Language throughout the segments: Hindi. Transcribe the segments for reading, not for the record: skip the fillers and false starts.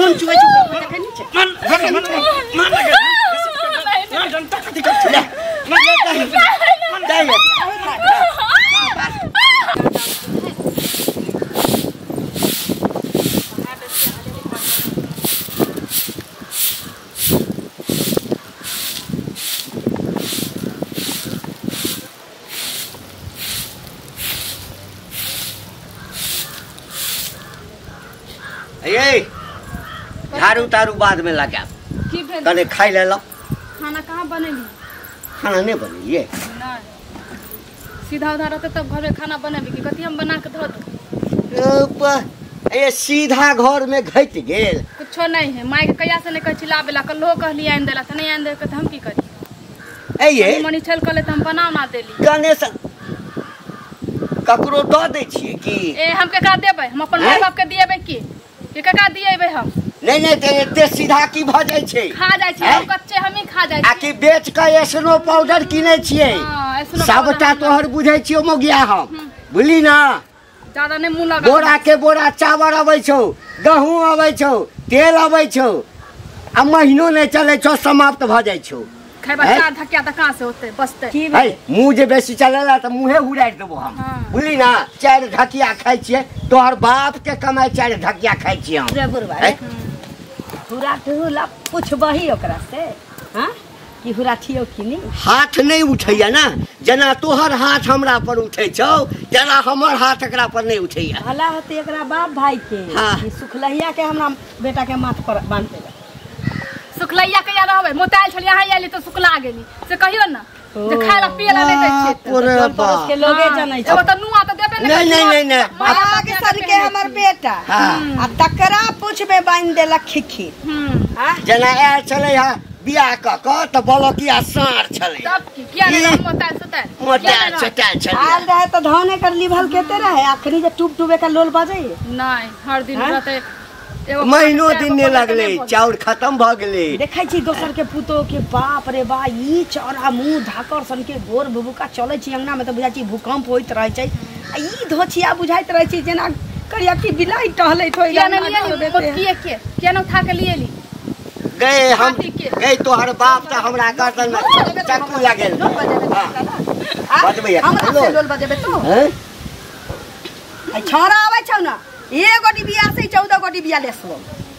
खून चुए देखे नीचे मन लगे जनता कथी कर ले मन दे झाड़ू तारू बाद में लगा कने खाई ले लो। खाना कहाँ बनेगी? खाना नहीं बनी ये सीधा उधर रहते तब घर में खाना बनेगी कि कथी हम बना के धो दो? ये सीधा घर में घट गेल कुछो नहीं है। माई के कया से नहीं कह चिल्लाबेला कल्हो कहली आन देला त नहीं आन दे के हम की करी? ए ये मनी छल कले त हम बना ना देली गणेश ककरो द दे छिए की ए हम के का देबे? हम अपन माय बाप के दिएबे की के का दिएबे? हम नहीं ते सीधा की भ जाय छै खा जाय छै हम कच्चे हम ही खा जाय छी। आ की बेच के एसनो पाउडर किनै छिए सबटा तोहर बुझै छियो मोगिया हम बुझली ना। ज्यादा नहीं मुंह लगा बोरा के बोरा चावल आबै छौ गहूं आबै छौ तेल आबै छौ आ महीनो नहीं चले छौ समाप्त भ जाय छौ। खैबा चार धक्का त कहां से होते बसते है मुंह जे बेसी चलेला त मुंहे उड़ाइ देबो हम बुझली ना। चार धकिया खाइ छिए तोहर बाप के कमाई चार धकिया खाइ छिए हम रे बुरबा हुरा ठुला पूछबही ओकरा से हां कि हुरा छियो कि नहीं? हाथ नहीं उठैया ना जना तोहर हाथ हमरा पर उठै छौ जना हमर हाथ एकरा पर नहीं उठैया। भला होते एकरा बाप भाई के कि सुखलहिया के हमरा बेटा के माथ पर बांध देला। सुखलैया के याद रहबे मोताइल छलिया हां आइली तो सुखला गेली से कहियो ना जे खायला पियला नहीं दै छै ओरे बाप के लोगे जानै छै। एगो त नुआ त देबे नहीं बाबा के सर के हमर बेटा आ तकरा पूछबे बांध देला खिखी हां जना आयल छलै हा बियाह क त बोलो कि आसार छलै तब की किया रे मोताइल चटाल छलै आल रहे त धाने कर लिभल केते रहे आखरी जे टूब टूबे का लोल बजे नहीं हर दिन रहते महीनो दिन ने लगले चाउर खत्म भ गेले। देखै छी दोसर के पुतो के बाप रे बा ई चौरा मुंह धाकर सन के गोर भुबुका चलै छी अंगना में त बुझाई छी भूकंप होइत रहै छै आ ई धोछिया बुझाइत रहै छी जेना करिया की बिलाई टहलै ठोइ के न उठा के लिए ली गए हम गए तोहर बाप त हमरा गर्दन में चाकू लागल बजबे हमरा से लोल बजेबे तो आई छोरा आबै छौ ना एक गोटी बिया से 14 गोटी बिया लेसो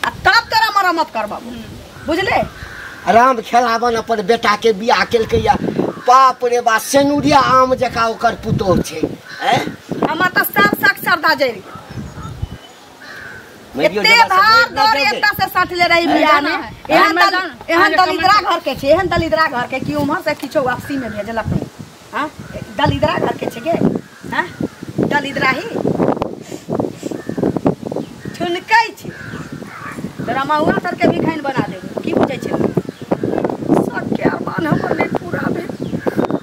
आ तब तोरा मरम्मत करबाबू बुझले। आराम खेलावन अपन बेटा के बियाह केलकै या बाप रे बा सेनुरिया आम जका ओकर पुतो छै हैं हमरा त सब सक सरदा जरि एते भार दौड़ एकटा से साटले रही बिया में एहन दलिद्रा घर के छै एहन दलिद्रा घर के कि उम्हर से किछो वापसी में भेजलक नहीं हां दलिद्रा घर के छै के हां दलिद्रा ही छुनकै छै तोरा महुआ तर के भी खाइन बना देबो की बुझै छै सब के अरमान हमर नहीं पूरा भेल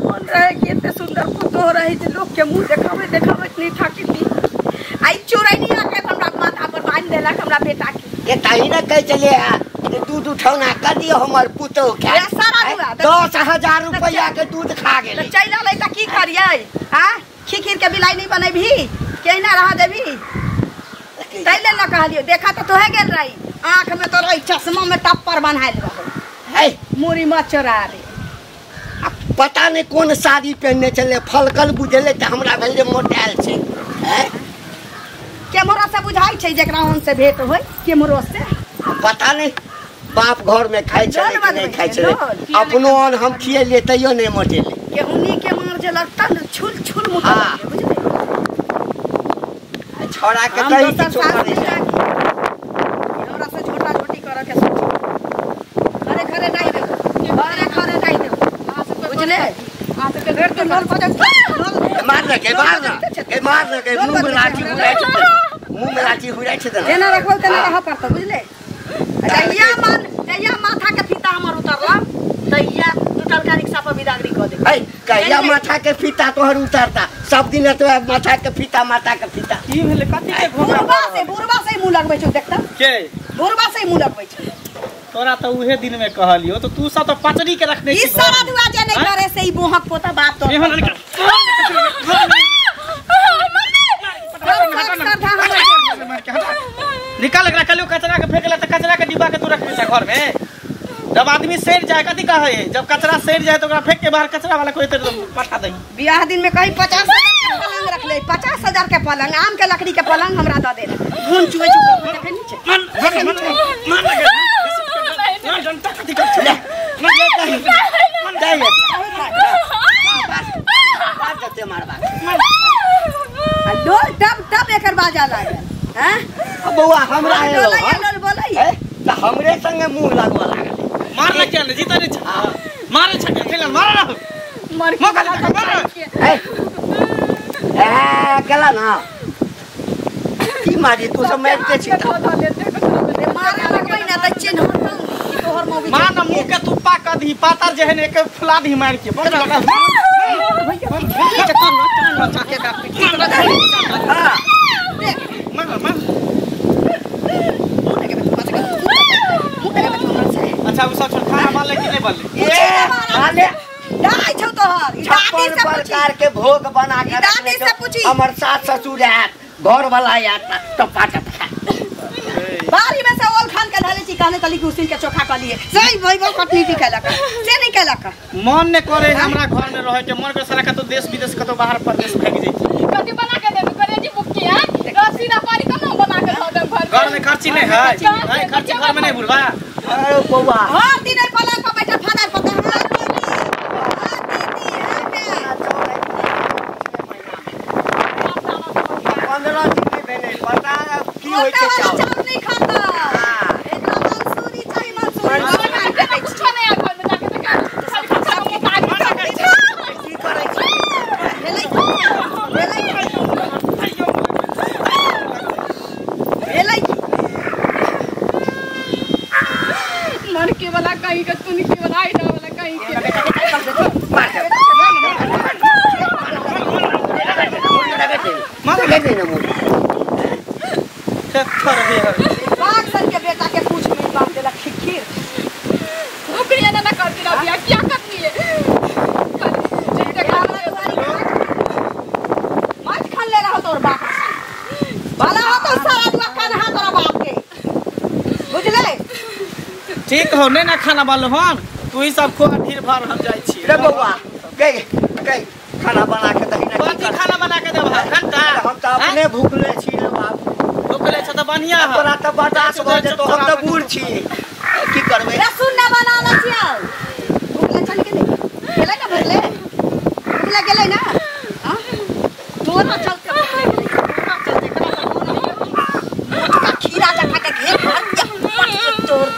मन रहे कि एते सुंदर पुतो रही जे लोग के मुंह देखावे नहीं थाकी आई चोरैनिया के हमरा माथा पर बांध देलक हमरा बेटा के ये ताही न कह चले दूध उठौना कर दियो हमर पुतो के सारा हुआ 10,000 रुपया के दूध खा गेल चैला ले त की करियै हां खिखिर के बिलाई नहीं बनेबी केना रह देबी तैले न कहलियो देखा तो तोहे गेल रही आंख में तो रही चश्मा में टप्पर बनाइल रहो है मुरी मत चोरा रे पता नहीं कौन साड़ी पहनने चले फलकल बुझले त हमरा भेल जे मोटाइल छै हैं केमरा से बुझाई छै जेकरा हम से भेट होय केमरो से पता नहीं बाप घर में खाई छले कि नहीं खाई छले अपनो अन हम खिएले तइयो नहीं मोटेले केहुनी के मार जे लगता छुल छुल मुटा बुझले छोड़ा के कहीं छोड़ दे हमरा से छोटा छोटी करे के सोच घरे घरे नहीं दे घरे नहीं दे बुझले आ तो घर के नल बजे मार के मुंह में लाठी हुराई छै एना रखबो तेना रह पड़त बुझले दैया माथा के फीता हमर उतरला दैया टूटल का रिक्शा पर बिदागरी क दे है कहिया माथा के फीता तोहर उतरता सब दिन तो माथा के फीता की भेले कथि के बुरबा से मुंह लगबै छ देखता के बुरबा से मुंह लगबै छ तोरा तो उहे दिन में कहलियो तो तू सब तो पचड़ी के रखने छी ई सारा दुआ जे नहीं करे से ई बोहक पोता बाप तो निकाल एकरा कलियो कचरा के फेंकला त कचरा घर में जब आदमी सेठ जाए कथी का है जब कचरा सेठ जाए तो ओकरा फेंक के बाहर कचरा वाला कोई तो पठा दही बियाह दिन में कहीं 50,000 के पलंग रख ले 50,000 के पलंग आम के लकड़ी के पलंग हमरा दे दे घून चुए चुए देखे नीचे मन लगे ना जनता कथी कर ले मन ले कहीं मन जाए बात जते मारबा डोल टब एकर बाजा लागल हैं अब बउआ हमरा आए डोल बोलै त हमरे संगे मुंह लागवा लागल मार ले क्या जीता रे मारे छके खेल मार ना मर मौका लगा मार ए केला ना की मारी तू सब मैच के छी मारे लगबै ना त चिन्ह तोहर मौगी मार ना मुंह के तुप्पा क दी पातर जहन एक फुला दी मार के बंद लगा अच्छा वो सब खाना मान ले कि नहीं बोले ए आले दाई छौ तोहर दादी से प्रकार के भोग बना के दादी से पूछी हमर सास ससुर आत घर वाला आत टपाटप खा बारी में से ओल खान के ढाले चिकाने तली के उसिन के चोखा क लिए सही भाई वो कटनी दिखेला का से नहीं केला का मन ने करे हमरा घर में रहे के मन के सारा का तो देश विदेश का तो बाहर प्रदेश फेंक जाई कथी बना के देबे करे जी बुक्की है रस्सी ना पानी तो ना बना के दे घर में खर्ची नहीं है नहीं खर्ची घर में नहीं बुढ़वा अरे बउआ हर दिन पलंग पर बैठा फादर पता चावल नहीं खाता इतना मंसूरी चाहिए मंसूरी कुछ नहीं है घर में जाके देखा खाली खा के काट की करे छी मर के वाला कहीं का तू के वाला आई ना वाला कहीं के मार ले दे ना थर है बाग सर के बेटा के पूछ में बाप देला खिखिर रुकरिया ना करती ना बिया क्या करनी है जितने काम मत खान ले रहा तोर बाप भला हो तो सारा दुआ कान हाथ तोरा बाप के बुझले ठीक हो नहीं ना खाना वालो हम तू ही सब खो फिर भर हम जाई छी रे बउआ गई खाना बना के दही ना कथी खाना बना के देब घंटा हम तो अपने भूखले छी रे बाप भूखले छ त बढ़िया है तोरा त बर्दाश्त भ जे तो हम त बूढ़ छी की करबै रसूल ना बना ला छिया भूखले चल के गेले ना भूखले गेले ना हां तोरा चल के भूखले खीरा जखा के घेर भर तोड़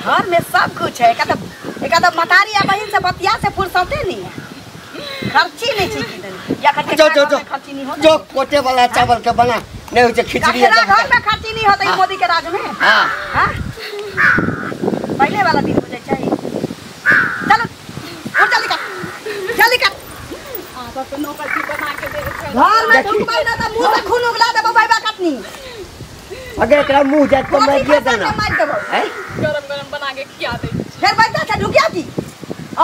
घर में सब कुछ है एक मतारी या बहन से बतिया से फुर्सते नहीं है खर्ची नहीं चाहिए या खर्ची नहीं होता जो कोटे वाला चावल के बना नहीं होते खिचड़ी घर में खर्ची नहीं होता मोदी के राज में हां हां पहले वाला दिन मुझे चाहिए चलो उठ जल्दी कर आप तो नौकर की बना के दे घर में ढुकबै ना त मुंह से खून उगला देबो भाई बा कटनी अगर एकरा मुंह जात तो मैं दिए देना मार देबो हैं गरम बना के क्या दे फिर बैठा था ढुकिया की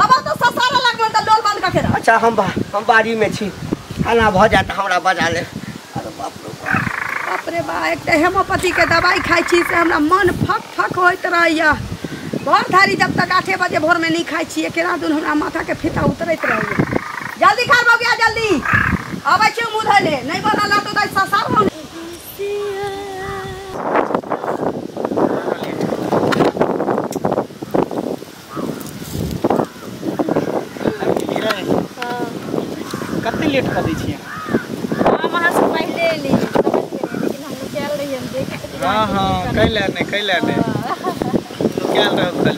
अब तो ससारा लगबे त डोल बंद करके रख अच्छा हम बाड़ी में छी खाना भ जात हमरा बजा ले अरे बाप रे बा एक हेमोपैथी के दवाई खाई छी से हमरा मन फक होइत रहैया भोर धारी जब तक 8 बजे भोर में नहीं खाई छी केना दिन हमरा माथा के फीता उतरैत रहैया जल्दी खा हो गया जल्दी आबै छी मुंह धोले नहीं बनला तो दै ससार हो कते लेट कर दै छियै हम वहां से पहले ले लेकिन हम लोग चल रही हम देख हां कैला ने क्या रहो कल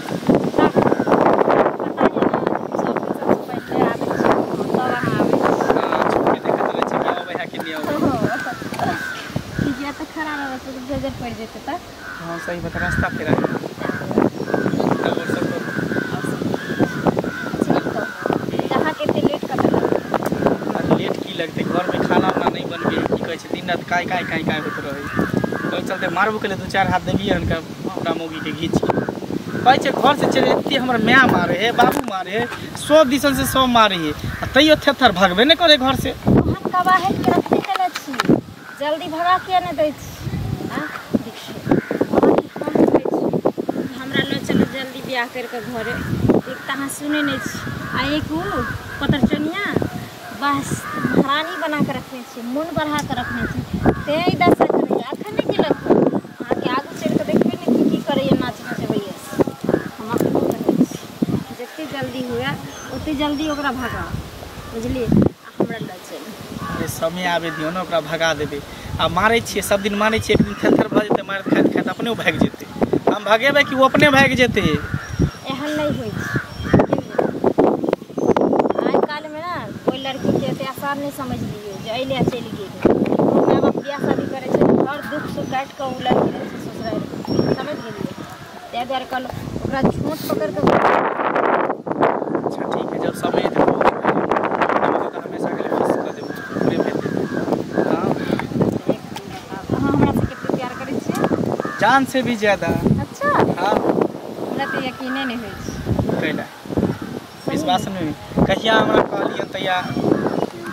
हाँ सही बता रास्ता फेरा लेट की लगते घर में खाना उना नहीं बनबे की कहे दिन रात काय होत रहे ओइ चलते मारबो के 2-4 हाथ देबिए हनका हमरा मौगी के घीच कहे छे घर से चले एते हमर मां मारे है बाबू मारे है 100 दिसन से 100 मारे है तैयो थेथर भागबे नहीं करे घर से हम कबाहे के रखते चले छी जल्दी भगा के न दै छी हां देखिए बियाह करके घरे एक तहाँ सुने नहीं आ एक पतरचनिया बस महारानी बना के रखने छे मन बढ़ा के रखने छे ते दशा करे अखन नहीं केलक अहाँ के आगू चल के देखबे नहीं की करे नाच नचबैया हम अपनो कहै छी जते जल्दी हुए ओते जल्दी ओकरा भगा बुझलिए हमरा ल चल समय आवे दियो ना ओकरा भगा देबे आ मारै छियै सब दिन मारै छियै एक दिन थरथर भऽ जेतै मारैत खाइत खाइत अपने भागि जेतै हम भगेबै कि वो अपने भागि जेतै एहन नहीं होइ छै आइ काल में ना कोई लड़की के एते आसान नहीं समझ लियो जे अइले चलि गेल माय बाप बियाह शादी करे छै हर दुख सुख काट के उ लड़की रहे छै ससुराल समझ गेलिए ते दुआरे कल ओकरा झूठ पकड़ के अच्छा ठीक है जब समय एतै तो हमेशा के लिए फिक्स कर देबै पूरे भेज हां हमरा से कितना प्यार करै छियै जान से भी ज्यादा अच्छा हां हमरा तो यकीन नहीं होइ छै कैला विश्वास नहीं कहिया हमरा कहलियन तैया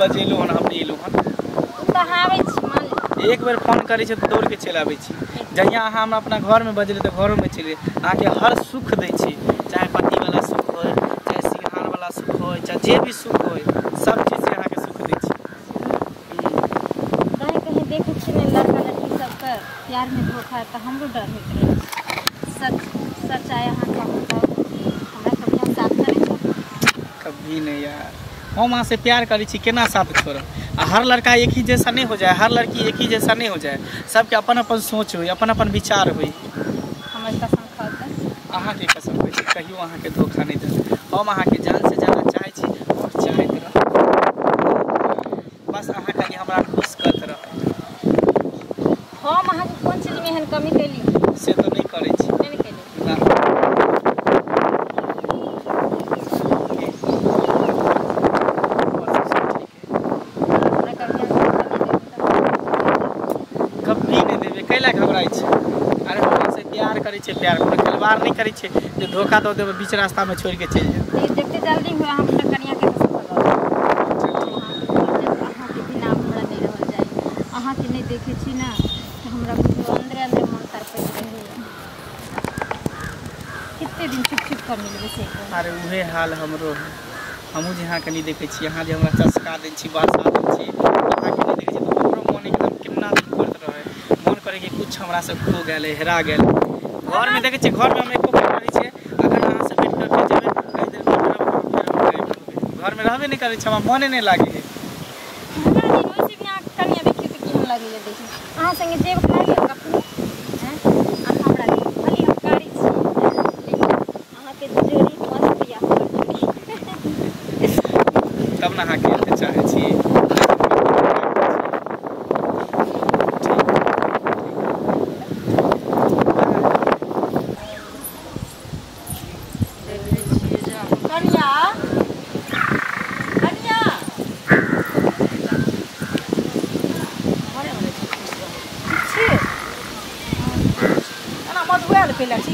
बजेलो हन हम एलो हन तू त आबै छी मान ले एक बेर फोन करै छै तऽ दौड़ के चलि आबै छी जहिया अहाँ हमरा अपना घर में बजले तऽ घरों में चलि अहाँ के हर सुख दै छी चाहे पति वाला सुख होय चाहे सिंहार वाला सुख होय चाहे जे भी सुख होय सब चीज से अहाँ के सुख दै छी कहीं देखे छी ने लड़का लड़की सब के प्यार में धोखा तो हमरो डर होइत रहे सच आए अहाँ का हमरा सब यहाँ साथ करे छै कभी नहीं यार हम अहाँ से प्यार करी छी केना साथ छोड़ब आ हर लड़का एक ही जैसा नहीं हो जाए हर लड़की एक ही जैसा नहीं हो जाए सबके अपन अपन सोच हो अपन अपन विचार हो हमर कसम खाते अहाँ के कसम होइ छै कहियो अहाँ के धोखा नहीं देब हम अहाँ के जान से ज्यादा चाहै छी और चाहैत रह बस अहाँ खाली हमरा खुश करत रह हम अहाँ के कोन चीज में एहन कमी कैली से तो नहीं करै छी नहीं कैली ना प्यार में खिलवाड़ नहीं करै छै जे धोखा दो देबे बीच रास्ता में छोड़ के चल जाए जते जल्दी हुए हम त कनिया के अहाँ के बिना हमरा नहीं रहल जाए अहाँ के नहीं देखे छी ना तो हमरा अंदर अंदर मन तरपैत रहे कितने दिन चुप चुप कर मिलबे से अरे उहे हाल हमरो है हमहू जे अहाँ के नहीं देखे छी अहाँ जे हमरा चस्का दै छी बरसा दै छी अहाँ के नहीं देखे छी तो हमरो मन एकदम कितना दिन करत रहे मन करे कि कुछ हमरा से खो गेल हेरा गेल घर में देखे छी घर में हम एको काम करै छी अगर अहाँ से भेट करके जेबै कई देर बाद घर में रहबे नहीं करै छी हमरा मने नहीं लागे है हमरा दिन वैसे भी अहाँ कनिया देखियो त केहन लागे ले देखी अहाँ संगे जेब खा लियो कखनो हैं अहाँ हमरा लिए खाली हकारी छी लेकिन अहाँ के जोड़ी मस्त या तब ना अहाँ के चाहे छी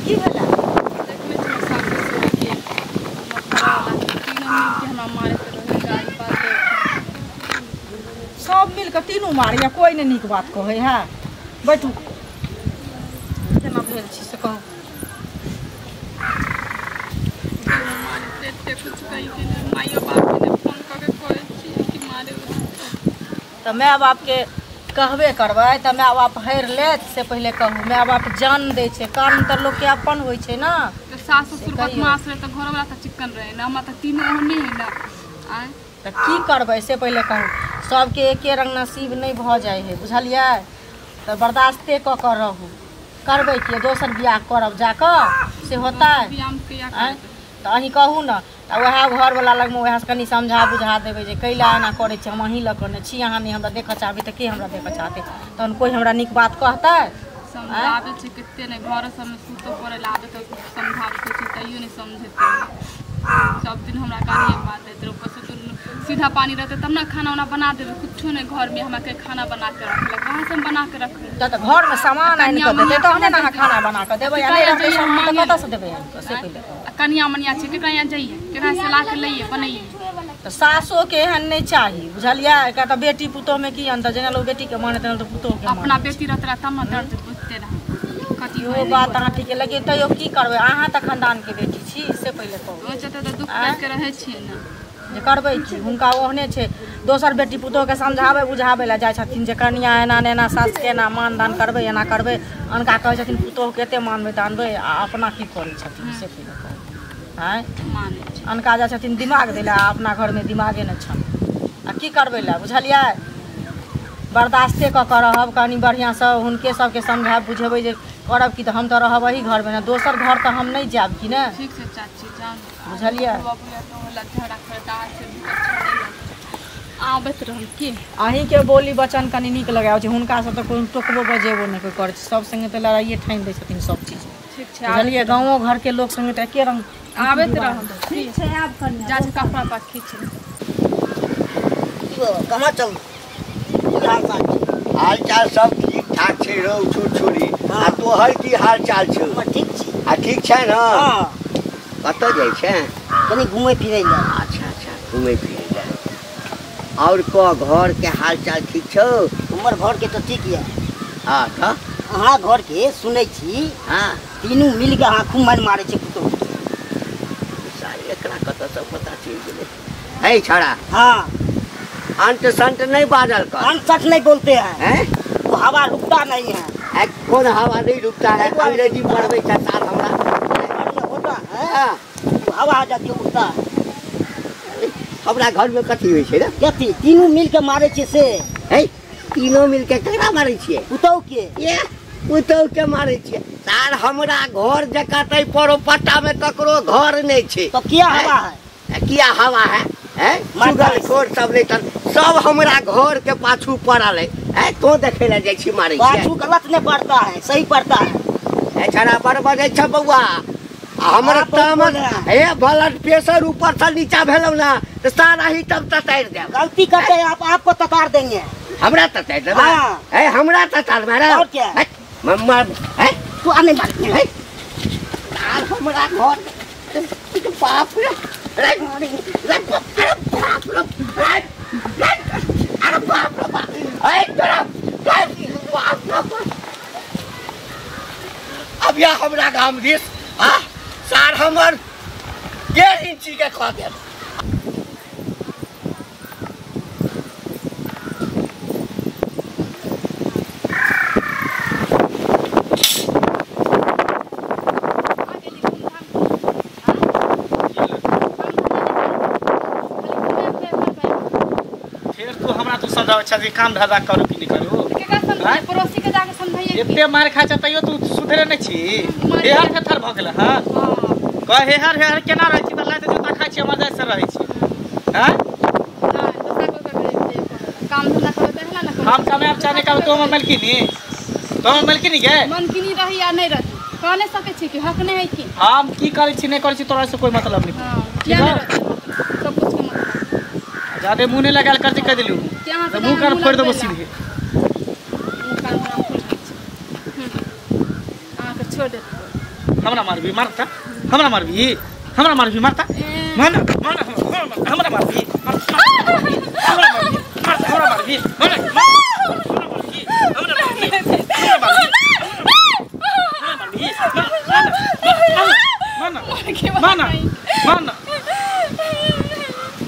की भेला देखने छी सासुर के तीनों मिल के हमरा मारे के रहे गाड़ी पास सब मिल के तीनों मारिया कोई नहीं नीक बात कहे है बैठू केना भेल छी से कहू कुछ कही के माइयो बाप के फोन करके कहै छी कि मारे तो माय बाप के कहबे करबै तो माय बाप हर लेत से पहले कहू माय बाप जान दे छे कान तो लोग के अपन होय छे ना तो सास ससुर बदमाश रहे तो घर वाला तो चिकन रहे ना हमरा तो तीनों नहीं है ना आय तो की करबै से पहले कहू सबके एके रंग नसीब नहीं भ जाए है बुझलिए तो बर्दाश्ते क के रहू करबै कि दोसर बियाह करब जाकर से होता है तो अहीं कहू ना तो वह घर वाला लग में वह कनी समझा बुझा देवे जे कैला एना करे छी हम अहीं लग करने छी अहाँ नहीं हमरा देख चाहबे तो के हमरा देख चाहते तहन कोई हमरा निक बात कहतै समझाबे छी किते ने घर सब में सुतो पड़े लाबे तो समझाबे छी तइयो नहीं समझते सब दिन हमरा गालिए मार देते ऊपर से सीधा पानी रहते तब ना खाना वाना बना देवे कुछो नहीं घर में हमरा के खाना बना के रखले कहां से हम बना के रख तो घर में सामान आनि के देते तहने ना खाना बना के देबै या नहीं रहते सामान तो कत से देबै से पहले कनिया मनिया छै केकरा यहाँ जाइए केकरा से ला के लइए बनइए तो सासो के एहन नहीं चाहिए बुझलिए का तो बेटी पुतोह में की अंतर जेना लोग बेटी के माने तेना तो पुतोह के अपना बेटी रहत तब ना दर्द बुझते रह बेटी यो बात अहाँ ठीक लगे तैयो की करबै अहाँ तऽ खानदान के बेटी छी इससे पहिले कहू ओइ चलते तऽ दुख करके रहै छियै ने जे करबै की हुनका ओहने छै दोसर बेटी पुतोहके समझाबै बुझाबै लए जाइ छथिन जे कनिया एना एना सासके एना मान दान करबै एना करबै अनका कहै छथिन पुतोहके एते मानबै तऽ अनबै आ अपना की करै छथिन से पहिले कहू आँय मानै छै अनका जाइ छथिन दिमाग दै लए अपना घरमे दिमागे नहि छनि आ की करबै लए बुझलियै बर्दाश्ते कऽ कऽ रहब कनि बढ़िआँसँ हुनके सबके समझाब बुझेबै जे करब कि तऽ हम तऽ रहब वही घरमे ने दोसर घर तऽ हम नहीं जाब कि ने ठीक से चाची जान बुझलियै आबैत रहल की अहीँके बोली वचन कनि नीक लगाओ छै हुनका से तऽ कोनो टोकबो बजेबो नहि कोइ करै छै सब संगे तऽ लड़ाइए ठानि दै छथिन सब चीज ठीक छै बुझलियै गाँवो घरके लोक संगे तऽ एके रंग आबैत रहल ठीक छै आब कनिया जा छै कपड़ा पा खींच कहाँ चल हाल चाल सब ठीक ठाक छै रौ छोरी आ तोहर की हाल चाल छौ ठीक छी आ ठीक छै ने हाँ कतऽ जाइ छै कनी घूमे फिरे ले अच्छा अच्छा घूमे फिरे ले और कह घर के हाल चाल ठीक छौ हमर घर के तो ठीक है हाँ तऽ अहाँ घर के सुनै छी हाँ तीनू मिल के अहाँ खूब मार मारे छै पुतोह सारे एकरा कतऽ सब पता चलि गेलै है छौड़ा हाँ अंत संत नहीं बादल कर अनसठ नहीं बोलते हैं हैं वो हवा रुकता नहीं है है कौन हवा नहीं रुकता है अंग्रेजी पढ़बै छै साल हमरा बढ़िया होता है हाँ वो हवा आ जाती है उड़ता है हमरा घर में कथी होइ छै रे कथी तीनू मिल के मारे छै से है तीनों मिल के केकरा मारै छियै पुतोह के ये पुतोह के मारै छियै सार हमरा घर जकातै परो पट्टा में ककरो घर नहीं छै तो क्या हवा है किया हवा है सुगर खोर सब नहीं तर सब हमरा घर के पाछू पड़ल है तो देखे ला जाइ छी मारै छियै पाछू गलत नहीं पड़ता है सही पड़ता है छड़ा पर बजै छ बौआ हमर तामन हे ब्लड प्रेशर ऊपर से नीचा भेलौ ना तो सारा ही तब ततार दे गलती करते हैं आप आपको तकार देंगे हमरा ततार दे हाँ। है हमरा ततार मारा और क्या? मम्मा है तू आने बात है यार हमरा घर बाप रे अरे बाप रे अरे बाप रे अरे बाप रे अब या हमरा गाम दिस हाँ सार हमर 1.5 इंची के खा गेल अच्छा से काम धंधा करू कि नहीं करू केकरा समझाई पड़ोसी के जाके समझाइए एते मार खा छ तैयो तू सुधरे नहीं छी हेहर थर भ गेल हां कह हेहर हेहर केना रहै छी त लाते जूता खाइ छी मजा से रहै छी हां काम धंधा करते है ना हम कामयाब चाहने का तो हम मलकिनी गे मनकिनी रही या नहीं रही कह नहीं सके छी कि हक नहीं है कि हम की करै छी नहीं करै छी तोरा से कोई मतलब नहीं हां क्या सब कुछ के मतलब ज्यादा मुंह नहीं लगाल कर कह दिलू तो मुंह कर फोड़ देबो सीधे छोड़ दे हमरा मारबी मारता हमरा मारबी मारता मन हमरा मारबी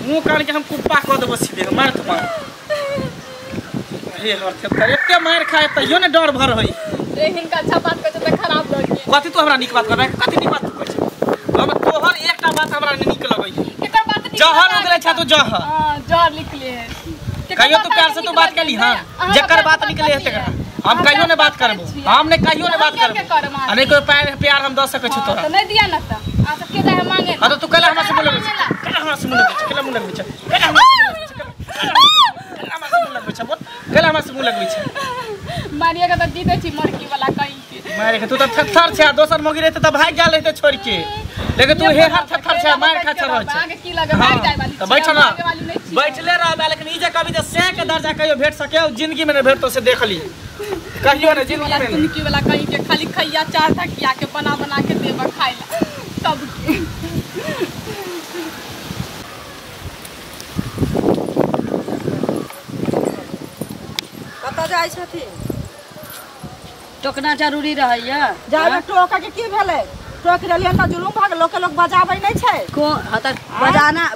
मुंह काट के हम कुप्पा कह देबो सीधे मार तो मार हे हर थे एते मार खाए तइयो ने डर भर होई हिनका अच्छा बात कहै त खराब लगे कथि तू हमरा निक बात करबे कथि निक बात तू कहै छै हम तोहर एकटा बात हमरा निक लगै छै केकर बात निक जहर उगले छ तू जहर हां जहर निकले है कहियो तू प्यार से तू बात कली हां जेकर बात निकले है तेकरा हम कहियो ने बात करबो हम ने कहियो ने बात करबो अने कोई प्यार हम द सकै छी तोरा त नहीं दिया न त आ त के जाय मांगे हां तो तू कला हमरा से बोलबे कला हमरा से बोलबे कला मुंह लगबे छ कला हमरा से मुंह लगबे छ मारिया का त दी दे छी मरकी वाला कहीं के मारे के तू त थर छ दोसर मोगी रहते त भाग गेल रहते छोड़ के लेकिन तू हे हर थर छ मार खा छ रह छ आगे की लगे भाग जाय वाली त बैठ ना बैठले रह लेकिन ई जे कभी जे से के दर्जा कहियो भेट सके जिंदगी में न भेट तो से देख ली कहियो न जिंदगी में तुमकी वाला कहीं के खाली खैया चार तकिया के बना के देबा खाइला सब कतऽ जाइ छथिन टोकना जरूरी रहैया जाबे टोका के की भेलै टोक रहलियै त जुलुम भाग लोग बजाबै नै छै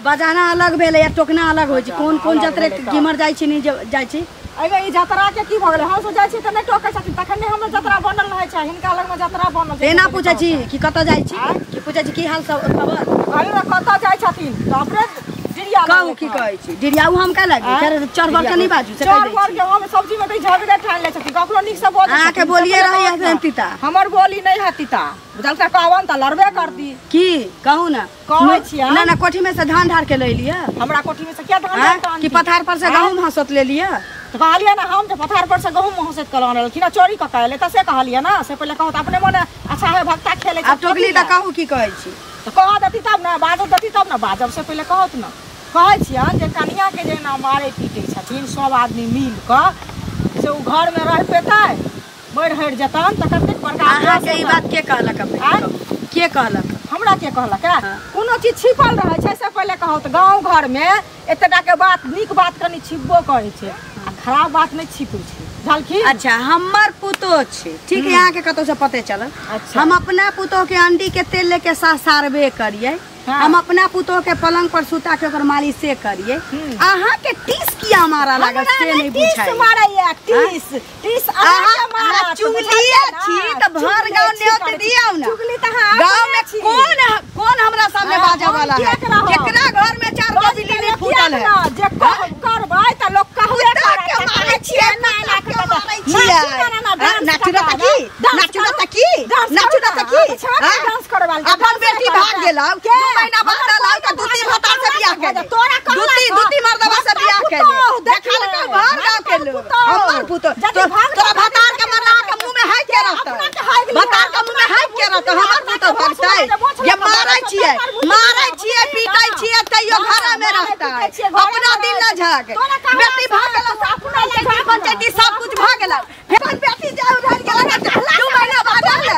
बजाना अलग भेलै या टोकना अलग होइ छै कोन जतरे गिमर जाइ छी नहीं जाइ छी अइबे ई जतरा के की भ गेलै हम सो जाइ छी त नै टोकै छथिन तखन नै हमर जतरा बनल रहै छै हिनका लग में जतरा बनल छै एना पूछै छी कि कतऽ जाइ छी कि पूछै छी की हाल सब खबर कहली ना कतऽ जाइ छथिन त अपने डिरिया कहू की कहै छी डिरियाऊ हम का लागी फेर चरबर के नहीं बाजू से कह दै छी चरबर के हम सब्जी में त झगड़े ठान ले छथिन ककरो निक से बोल आ के बोलिए रही है तीता हमर बोली नै है तीता बुझल का कहवन त लड़बे कर दी की कहू ना कहै छियै ना कोठी में से धान ढार के ले लिया हमरा कोठी में से क्या धान कि पथार पर से गहूम हंसत ले लिया तो कहलिए ना हम पथार पर से गहूम हंसत कलान रहलखिन चोरी क कहले त से कहलिए ना से पहले कहत अपने मन अच्छा है भक्ता खेले अब टोकली त कहू की कहै छी तो कह देती तब ना बाजो देती तब ना बाजब से पहले कहत ना कहै छियन जे कनिया के जे ना मारे पीटे छथिन सब आदमी मिल क से उ घर में रह पेतै बढ़ हट जतन त कतेक प्रकार अहाँ के ई बात के कहलक के कहलक हमरा के कहलक कोनो चीज छिपल रहे छै से पहले कहत गांव घर में एतटा के बात नीक बात कनी छिपबो करै छै आ खराब बात नहीं छिपै छै झलकी अच्छा हमर पुतो छै ठीक है यहाँ के कतो से पते चलल अच्छा हम अपना पुतो के अंडी के तेल लेके सारबे करिए हम अपना पुतो के पलंग पर सुता के ओकर मालिश से करिए अहाँ के टीस किया मारा लागल से नहीं बुझाई टीस मारैया टीस अहाँ मारा चुगलिया छी त भर गांव न्योत दियाउ ना चुगली त हां गांव में कौन हमरा सामने बाजा वाला है केकरा घर में 4 गो बिजली फूटल है जे करबै त लोग कहबे के मारै छियै ना ना के मारै छियै नाचुरत की डांस करबाल अपन बेटी भाग गेलौ 2 महीना बाद लाउ त दूती भता से बियाह के दे तोरा दूती मर्दवा से बियाह के दे देखल के घर गांव के लोग हमर पुतो तोरा भतार के मरला के मुंह में हाथ के रहत भतार के मुंह में हाथ के रहत हमर पुतो भगतै ये मारै छियै पीटै छियै तैयो घर में रहतै अपना दिल न झाग बेटी भाग गेलौ अपना ले पंचायती सब कुछ भाग गेलौ फेर बेटी जाउ रह गेलौ 2 महीना बाद आले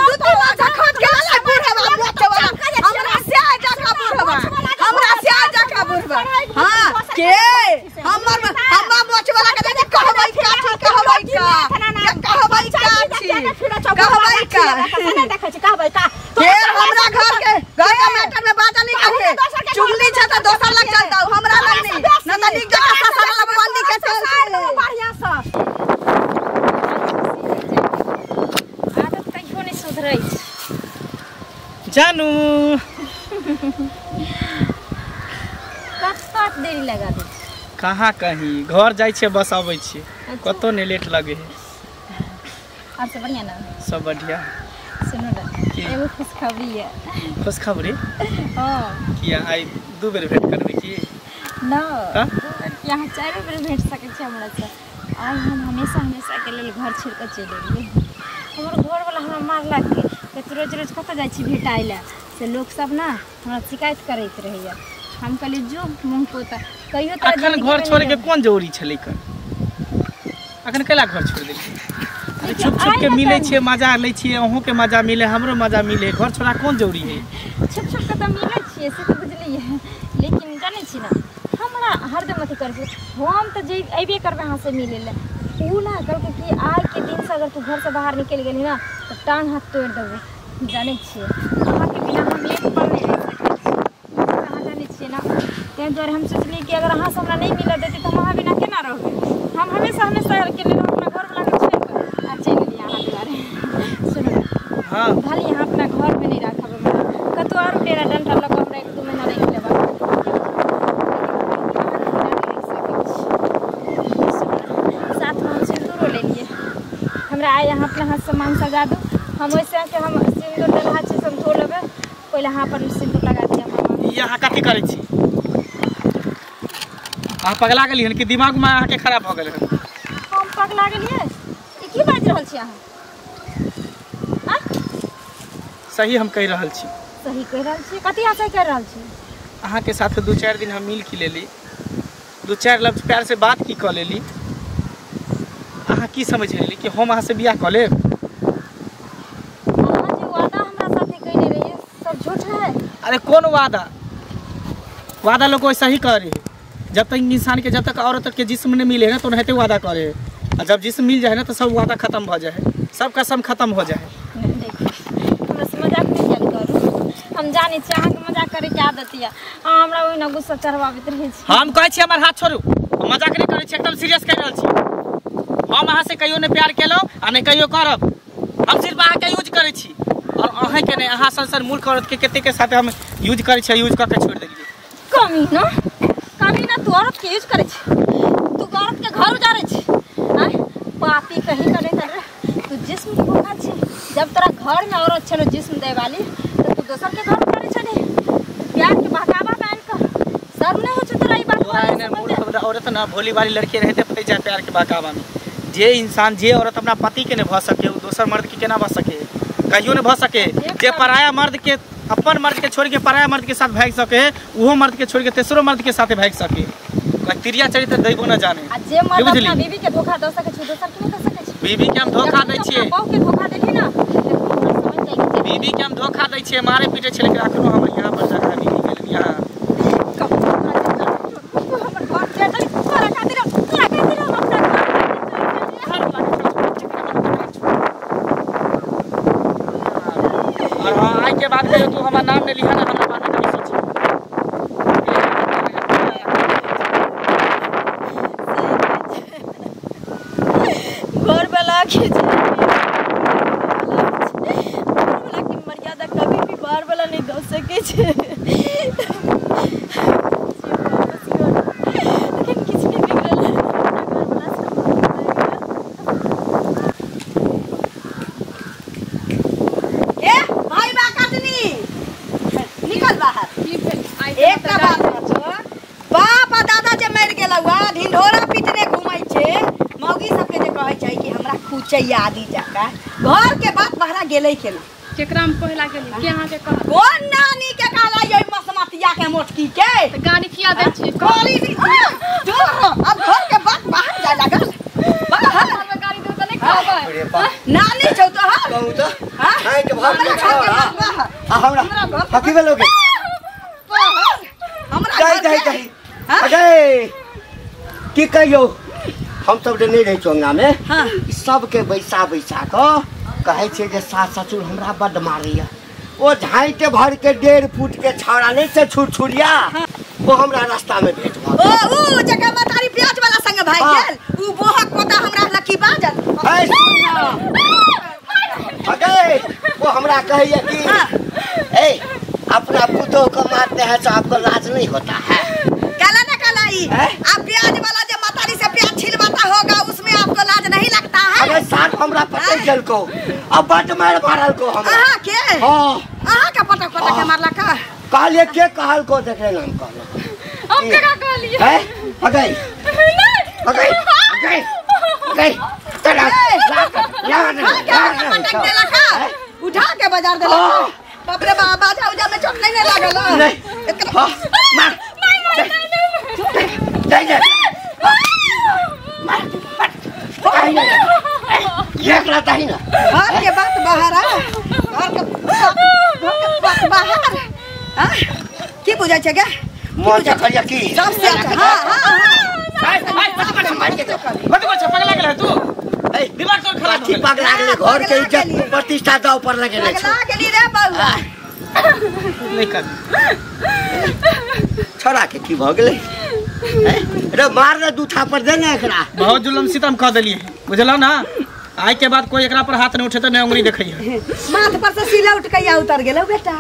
दूती माथा खट गेलै बूढ़वा मोचवा हमरा से जाका बुढ़वा हां के हमर मोचवा के दे कहबै का के हमरा घर के मैटर में बाजा नहीं करते चुगली छ त दोसर लग चल जाऊ हमरा लग नहीं न त निक जका ससुर लग बंदी के चल बढ़िया से आदत कहियो नहीं सुधरै जानू कत देरी लगा दे कहाँ कहीं घर जाय छे बस आबै छे कतो ने लेट लगे है और सब बढ़िया ना सब बढ़िया सुनो ना एगो खुशखबरी है खुशखबरी हां किया आई 2 बेर भेंट करबे की ना यहाँ 4 बेर भेंट सके छै हमरा से आज हम हमेशा के लेल घर छोड़ के चले गेलिए हमर घर वाला हमरा मारला के रोज कत जाय छी भेटाइला से लोग सब ना हमरा शिकायत करैत रहैया हम कहली जो मुंह पोता कहियो त अखन घर छोड़ के कोन जरूरी छलै कर अखन केला घर छोड़ देली अरे छुप के मिले छे मजा ले छी अहू के मजा मिले हमरो मजा मिले घर छोड़ा कोन जरूरी है छुप के त मिले छिए से त बुझली है लेकिन जाने छी ना हमरा हरदम अथी करबे हम त जे अइबे करबे हां से मिले ले उ ना कहके कि आज के दिन से अगर तू घर से बाहर निकल गेली ना तो टांग हाथ तोड़ देबे जाने छिए अहाँ के बिना हम एक पल नहीं रह सकते कहां जाने छिए ना ते द्वारा हम सोचली कि अगर अहाँ से हमरा नहीं मिले देती तो हम अहाँ बिना केना रहबे हम हमेशा के लिए अपना घर वाला के छोड़ कर आ चल गेली अहाँ द्वारे सुनो हां खाली यहाँ अपना घर में नहीं रखब हमरा कतो और डेरा डंडा लगा हमरा 1-2 महीना रह लेबा साथ में हम सिंदूर ले लिए हमरा आए यहाँ अपना हाथ सामान सजा दो हम वैसे के हम सिंदूर डलहा छी सब धो लेबे पहले हां पर सिंदूर लगा दिया यहाँ कथी करै छी अहाँ पगला गेली हन कि दिमाग में अहाँ के खराब भ गेल हन हम पगला गेलिए ई की बाज रहल छी अहाँ सही हम कह रहल छी सही कह रहल छी कथी आशा कर रहल छी अहाँ के साथ 2-4 दिन हम मिल की लेली 2-4 लफ्ज प्यार से बात की क लेली अहाँ की समझ लेली कि हम अहाँ से बियाह क लेब अहाँ जे वादा हमरा साथे कइले रहिए सब झूठ है अरे कौन वादा लोग वैसा ही करे जब तक इंसान के जब तक औरत के जिस्म नहीं मिले ना तो नहीं वादा करे और जब जिस्म मिल जाए ना तो सब वादा खत्म हो जाए सब कसम खत्म हो जाए। हमरा से मजाक नहीं कल करू। हम जाने छी अहाँ के मजाक करे के आदत या हमरा ओइ न गुस्सा चढ़वाबैत रहै छी। हम कहै छी हमर हाथ छोड़ू, मजाक नहीं करै छी, एकदम सीरियस कह रहल छी। हम अहाँ से कहियो ने प्यार केलौ आ ने कहियो करब। हम सिर्फ अहाँ के यूज करै छी और अहाँ के ने अहाँ संसार मूर्ख औरत के कते के साथ हम यूज करै छी, यूज क के छोड़ देलिए। कमी ना तू औरत के यूज करे छी, तू औरत के घर उजारे छी। पापी कहीं करे कर तू जिस्म के भूखा छी। जब तेरा घर में औरत चलो जिस्म दे वाली तो तू दोसर के घर उजारे छने। प्यार के बहकावा में का सब नहीं हो छ तोरा ई बात। औरत ना भोली वाली लड़की रहते पड़ जाए प्यार के बहकावा में। जे इंसान जे औरत अपना पति के ने भ सके वो दोसर मर्द के केना भ सके, कहियो ने भ सके। जे पराया मर्द के अपन मर्द के छोड़ के पराया मर्द के साथ भाग सके, वो मर्द के छोड़ के तेसरो मर्द के साथ भाग सके। तिरिया चरित्र दैबो न जाने। आ जे मर्द अपना बीवी के धोखा द सके छै दोसर के नहीं द सके छै। बीवी के हम धोखा दै छियै, बहू के धोखा देली ना समझ जाई। बीवी के हम धोखा दै छियै, मारे पीटे छै, लेकिन अखनो हम यहां पर जाकर बीवी के लिए यहां हमर घर के तोरा खातिर अपना और हां आज के बाद कहियो तू हमर नाम ने लिखा ना, हमरा बात नहीं सोची। घर वाला के मर्यादा कभी भी बाहर वाला नहीं दे सके छे। लेकिन किछ नहीं बिगड़ल ए भाई बा कटनी निकल बाहर। एक का बात बाप आ दादा जे मर गेल हुआ ढिंढोरा पीटने घुमै छे। मौगी सबके जे कहै छै कि हमरा खुचैया आदि जाका घर के बात बहरा गेलै केना। केकरा में पहला गेली के अहाँ के कह कोन नानी के कहला ये मसमतिया के मोटकी के त गाड़ी किया दै छी। गाड़ी जो अब घर के बात बाहर जाय लागल। बाहर में गाड़ी दे त नहीं कहबै। नानी छौ तो हां कहू तो हां हां के भाग आ हमरा हकीबे लोगे हमरा जाई जाई जाई अगे की कहियो हम सब जे नहीं रहे चोंगा में हां सब के बैसा क कहे छे जे सास ससुर हमरा बड मारिया। ओ झाइटे भर के 1.5 फुट के छौड़ा नहीं से छुरछुरिया वो हमरा रास्ता में भेट भ ओ जगह बतारी प्याज वाला संग भाई गेल उ बोहक पोता हमरा लकी बाजल। ए सुना अगे वो हमरा कहिए कि ए अपना पुतों को मारते हैं तो आपको लाज नहीं होता है। काला ना काला ई आप प्याज वाला जो मतारी से प्याज छिलवाता होगा उसमें आपको लाज नहीं लगता है। अरे साथ हमरा पटक गेल को अब बट मार मारल को हमरा। आहा के हां आहा का पटक के मारला का काले के कहल को देखे नाम कहलो हम केकरा कहलिए है अगे अगे अगे अगे चला पटक देला का उठा के बाजार देला बाप रे बाप बाजा उजा में चोट नहीं लागल नहीं हां मार जाई जा ये करता ही ना घर के बात बाहर आ घर के बात बाहर हां की बुझाय छै गे मोर जखरिया की सबसे अच्छा हां मत बच्चा पगला गेल तू। ए दिमाग तोर खराब हो गेल। पगला गेल घर के इज्जत प्रतिष्ठा दाव पर लगे छै। पगला गेली रे बउआ नहीं कर छोड़ा के की भ गेलै रे मार रे दूठा पर दे ना एकरा। बहुत जुल्म सितम कह देलिए बुझलो ना। आज के बाद कोई एकरा पर हाथ नहीं उठे तो नहीं उंगली देखइए। माथ पर से सिला उठ के उतर गेलो बेटा।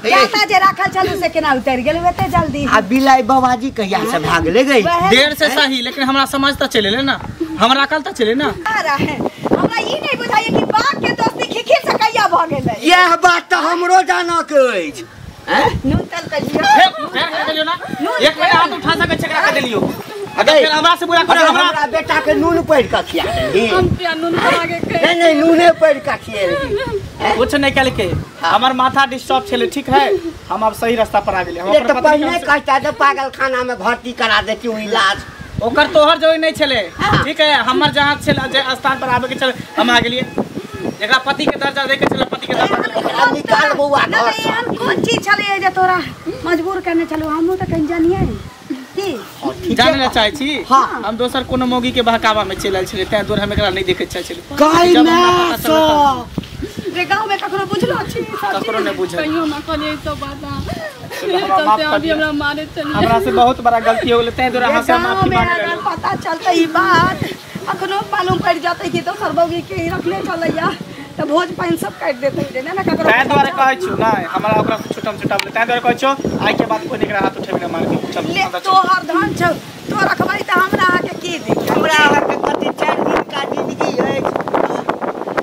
जाता जे राखल छलू से केना उतर गेल एते जल्दी। आ बिलाई बाबाजी कहिया से भाग ले गई। देर से सही लेकिन हमरा समझ त चले ले ना, हमरा कल त चले ना। हमरा ई नहीं बुझाइए कि बाप के दोस्ती खिखिर से कहिया भ गेलै। यह बात तो हमरो जाना के अछि। हैं नून तल कहियो फेर कर देलियो ना। एक बेर हाथ उठा सके छकरा कर देलियो। अगर फिर हमरा से बुरा करे हमरा बेटा के नून पैर का खिया देली। हम पिया नून आगे के नहीं नूने पैर का खिया कुछ नहीं कल के हमर माथा डिस्टर्ब छले ठीक है। हम अब सही रास्ता पर आ गेले। हम ये अपन तो पत्नी पहले कहता था पागल खाना में भर्ती करा देती हूँ इलाज। ओकर तोहर जोई नहीं छले ठीक है। हमर जहां छले स्थान पर आवे के चले हम आ गेलिए। एकरा पति के दर्जा दे के चले पति के दर्जा निकाल बउआ घर नहीं हम कौन चीज छले जे तोरा मजबूर करने चलो हम तो कहीं जानिए की हाँ, ठीके जाने ला बा। चाहे छी हाँ। हम दोसर कोनो मौगी के बहकावा में चलल छले तै दूर हम एकरा नहीं देखे चाहे छले गाय जब में हमरा पता चलल रे गाँव में ककरो बुझलो छी ककरो नहीं बुझल कहियो ना कहलिए सब बात चलो, हमरा माफ कर अभी दिया। हमरा मारे चलिए हमरा से बहुत बड़ा गलती हो गेलै तै दूर अहाँ से गाँव माफी में मांग अगर लेलहुँ पता चलते ई बात अखनो मालूम पड़ जाते कि दोसर बौगी के ही रखले चलैया तो भोज पानि सब काट देते रे ना ककरो तै द्वारे कहै छी ना हमरा ओकरा से छुटम छुटम तै द्वारे कहै छौ आइ के बाद कोई एकरा हाथ उठेबे ना मार के चल ले अंदर चल। तोहर धन छौ तो रखबै त हमरा आके की दी हमरा अहाँके कथी 4 दिन का जिंदगी अछि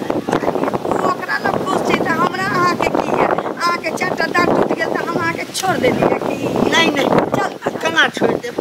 ओकरा लग खुश छी त हमरा आके की है आके चारटा दांत टूट गेल त हम आके छोड़ देलिए की नहीं नहीं चल केना छोड़ देब